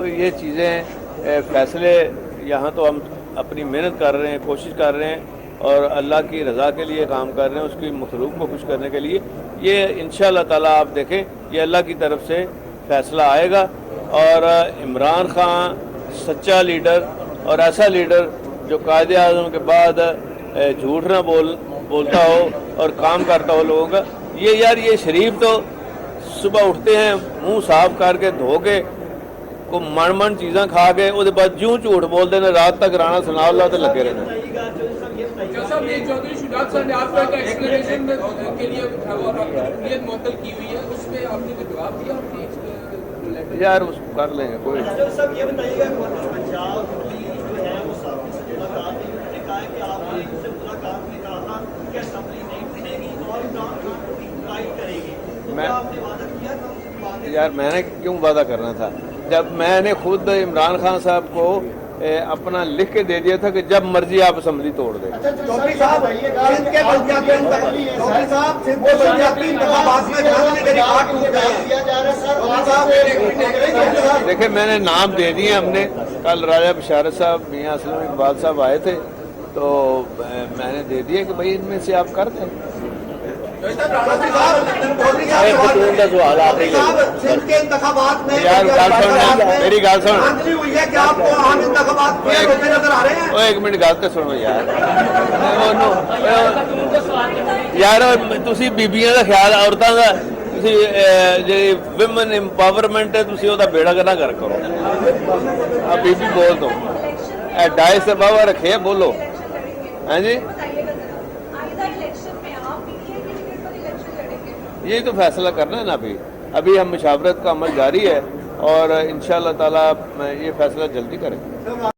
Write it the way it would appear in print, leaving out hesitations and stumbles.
یہ چیزیں فیصلے یہاں تو ہم اپنی محنت کر رہے ہیں، کوشش کر رہے ہیں اور اللہ کی رضا کے لیے کام کر رہے ہیں، اس کی مخلوق کو خوش کرنے کے لیے۔ یہ انشاءاللہ تعالیٰ آپ دیکھیں یہ اللہ کی طرف سے فیصلہ آئے گا، اور عمران خان سچا لیڈر اور ایسا لیڈر جو قائد اعظم کے بعد جھوٹ نہ بولتا ہو اور کام کرتا ہو لوگوں کا۔ یہ شریف تو صبح اٹھتے ہیں منہ صاف کر کے دھو کے کو من چیزاں کھا کے وہ بعد جوں جھوٹ بول دینا، رات تک رانا سنا اللہ تو لگے رہنا۔ یار اس کو کر لیں گے کوئی میں نے کیوں وعدہ کرنا تھا جب میں نے خود عمران خان صاحب کو اپنا لکھ کے دے دیا تھا کہ جب مرضی آپ اسمبلی توڑ دیں۔ دیکھیں میں نے نام دے دیے، ہم نے کل راجہ بشارت صاحب، میاں اسلم اقبال صاحب آئے تھے تو میں نے دے دیا کہ بھائی ان میں سے آپ کر دیں۔ میری گال سن، ایک منٹ گل تو سنو یار تسی بیبیاں کا خیال، عورتوں کا جی ویمن امپاورمنٹ ہے، تسی وہ بیڑا نہ کر کرو۔ بی بی بول دو، ڈائے سے بابا رکھے بولو۔ ہاں جی یہی تو فیصلہ کرنا ہے نا، ابھی ہم مشاورت کا عمل جاری ہے اور انشاءاللہ تعالیٰ یہ فیصلہ جلدی کریں گے۔